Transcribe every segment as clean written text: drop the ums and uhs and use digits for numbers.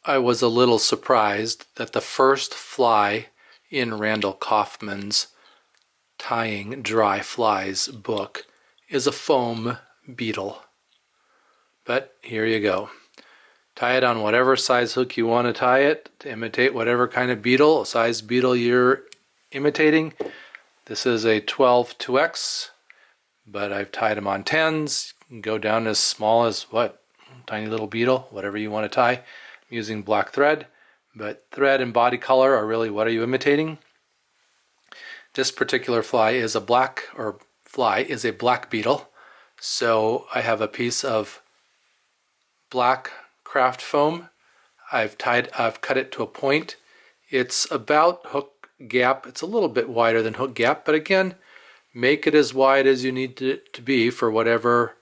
I was a little surprised that the first fly in Randall Kaufmann's Tying Dry Flies book is a foam beetle. But here you go. Tie it on whatever size hook you want to tie it to imitate whatever kind of beetle, size beetle you're imitating. This is a 12 2X, but I've tied them on 10s. You can go down as small as what? Tiny little beetle, whatever you want to tie. I'm using black thread, but thread and body color are really what are you imitating. This particular fly is a black beetle. So I have a piece of black craft foam. I've cut it to a point. It's about hook gap. It's a little bit wider than hook gap, but again, make it as wide as you need it to be for whatever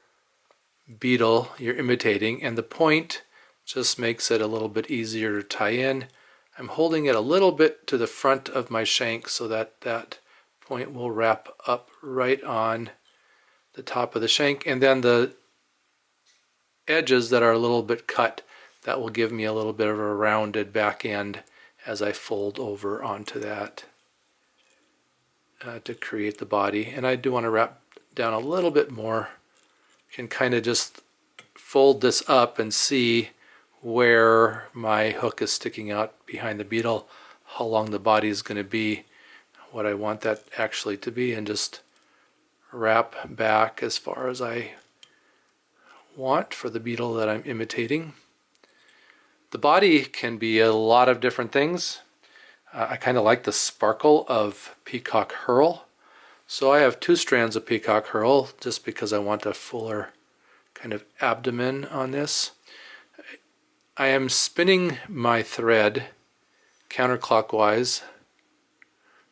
beetle you're imitating, and the point just makes it a little bit easier to tie in. I'm holding it a little bit to the front of my shank so that that point will wrap up right on the top of the shank, and then the edges that are a little bit cut, that will give me a little bit of a rounded back end as I fold over onto that to create the body. And I do want to wrap down a little bit more. You can kind of just fold this up and see where my hook is sticking out behind the beetle, how long the body is going to be, what I want that actually to be, and just wrap back as far as I want for the beetle that I'm imitating. The body can be a lot of different things. I kind of like the sparkle of Peacock herl. So I have 2 strands of Peacock herl just because I want a fuller kind of abdomen on this. I am spinning my thread counterclockwise.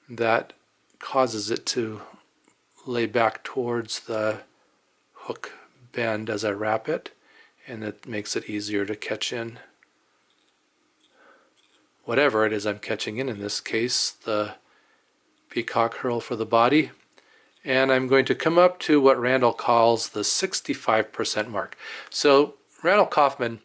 That causes it to lay back towards the hook bend as I wrap it, and it makes it easier to catch in whatever it is I'm catching in this case, the Peacock herl for the body. And I'm going to come up to what Randall calls the 65% mark. So Randall Kaufmann,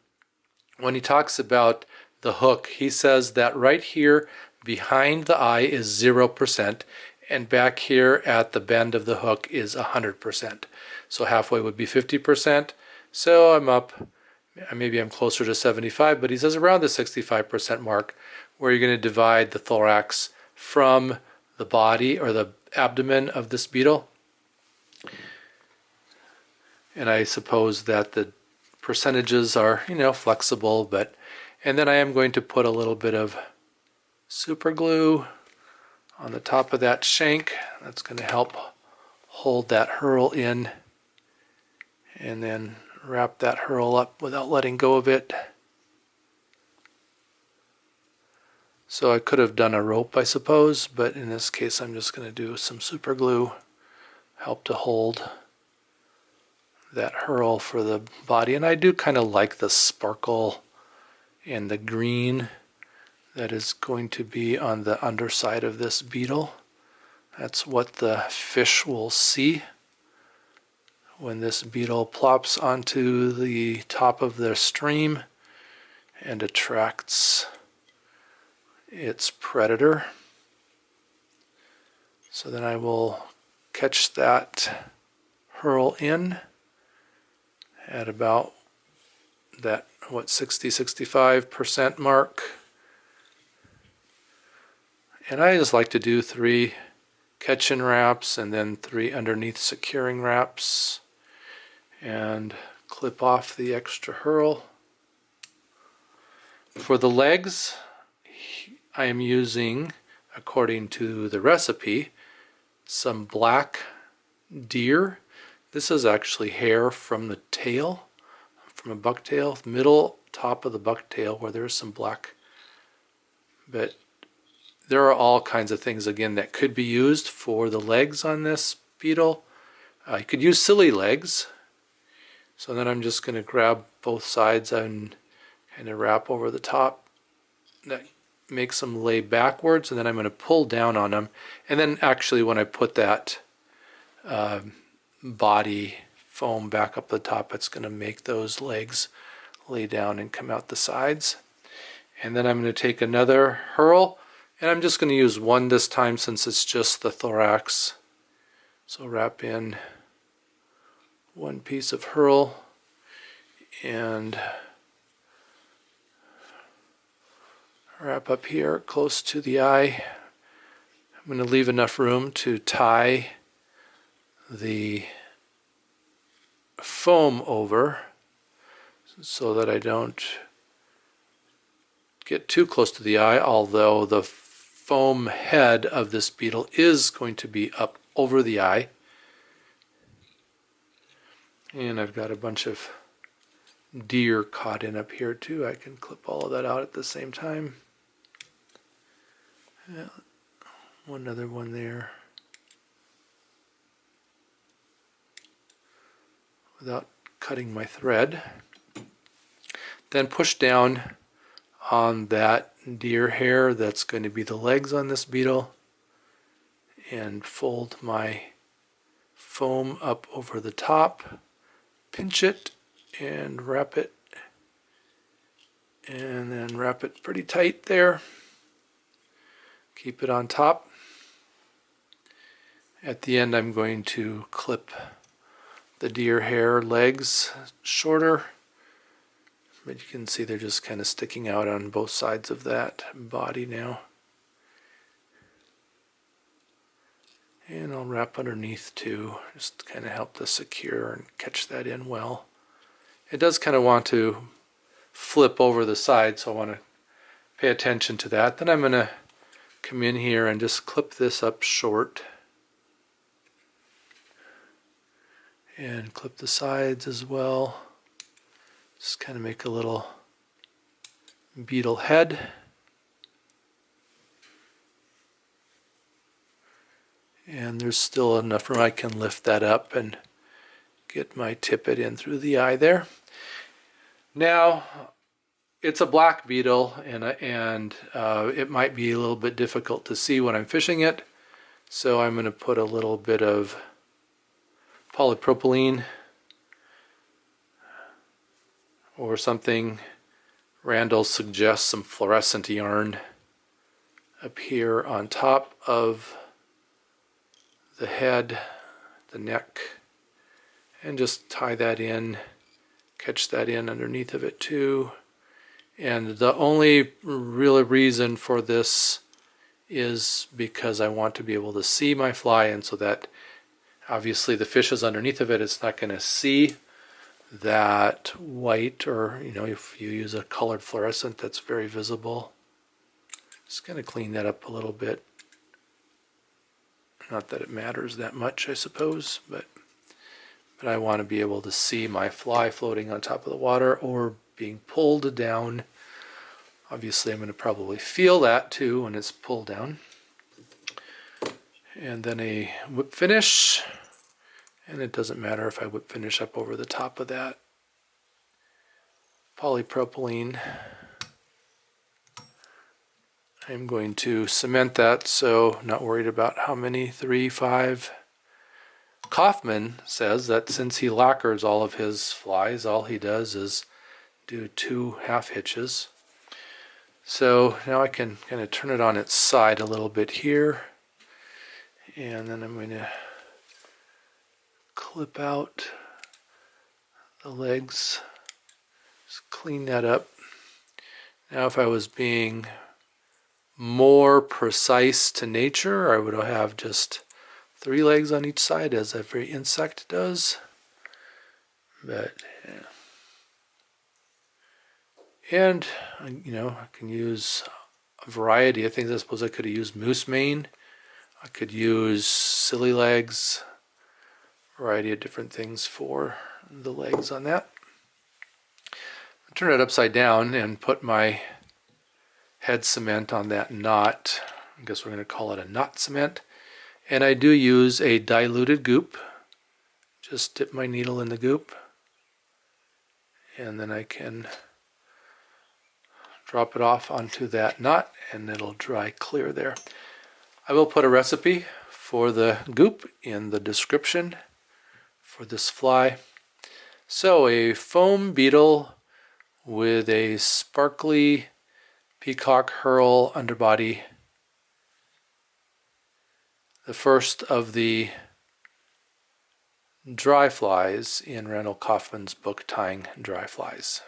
when he talks about the hook, he says that right here behind the eye is 0%, and back here at the bend of the hook is 100%. So halfway would be 50%. So I'm up, maybe I'm closer to 75, but he says around the 65% mark, where you're going to divide the thorax from the body or the abdomen of this beetle. And I suppose that the percentages are, flexible, but, and then I am going to put a little bit of super glue on the top of that shank. That's going to help hold that herl in, and then wrap that herl up without letting go of it. So I could have done a rope, I suppose, but in this case I'm just going to do some super glue, help to hold that herl for the body. And I do kind of like the sparkle and the green that is going to be on the underside of this beetle. That's what the fish will see when this beetle plops onto the top of the stream and attracts its predator. So then I will catch that herl in at about that 60-65% mark. And I just like to do 3 catch-in wraps and then 3 underneath securing wraps, and clip off the extra herl. For the legs, I am using, according to the recipe, some black deer. This is actually hair from the tail, from a bucktail, middle top of the bucktail where there's some black. But there are all kinds of things, again, that could be used for the legs on this beetle. You could use silly legs. So then I'm just going to grab both sides and kind of wrap over the top. That makes them lay backwards, and then I'm going to pull down on them. And then actually when I put that body foam back up the top, it's going to make those legs lay down and come out the sides. And then I'm going to take another herl, and I'm just going to use one this time since it's just the thorax. So wrap in one piece of herl and wrap up here close to the eye. I'm going to leave enough room to tie the foam over so that I don't get too close to the eye, although the foam head of this beetle is going to be up over the eye. And I've got a bunch of deer caught in up here too. I can clip all of that out at the same time. Yeah, one other one there. Without cutting my thread. Then push down on that deer hair that's going to be the legs on this beetle and fold my foam up over the top, pinch it and wrap it, and then wrap it pretty tight there. Keep it on top. At the end I'm going to clip the deer hair legs shorter, but you can see they're just kind of sticking out on both sides of that body now. And I'll wrap underneath too, just to kind of help this secure and catch that in well. It does kind of want to flip over the side, so I want to pay attention to that. Then I'm going to come in here and just clip this up short. And clip the sides as well. Just kind of make a little beetle head. And there's still enough room I can lift that up and get my tippet in through the eye there. Now, it's a black beetle, and it might be a little bit difficult to see when I'm fishing it. So I'm going to put a little bit of polypropylene or something. Randall suggests some fluorescent yarn up here on top of the head, the neck, and just tie that in, catch that in underneath of it too. And the only real reason for this is because I want to be able to see my fly, and so that obviously the fish is underneath of it, it's not going to see that white, or if you use a colored fluorescent, that's very visible. Just going to clean that up a little bit. Not that it matters that much, I suppose, but I want to be able to see my fly floating on top of the water or being pulled down. Obviously I'm going to probably feel that too when it's pulled down. And then a whip finish, and it doesn't matter if I whip finish up over the top of that polypropylene. I'm going to cement that, so not worried about how many, 3, 5. Kaufmann says that since he lacquers all of his flies, all he does is do 2 half hitches. So now I can kind of turn it on its side a little bit here. And then I'm going to clip out the legs, just clean that up. Now if I was being more precise to nature, I would have just 3 legs on each side, as every insect does. But yeah. And I can use a variety of things. I suppose I could have used moose mane. I could use silly legs, a variety of different things for the legs on that. I'll turn it upside down and put my head cement on that knot. I guess we're going to call it a knot cement. And I do use a diluted goop. Just dip my needle in the goop, and then I can drop it off onto that knot, and it'll dry clear there. I will put a recipe for the goop in the description for this fly. So a foam beetle with a sparkly Peacock herl underbody. The first of the dry flies in Randall Kaufmann's book, Tying Dry Flies.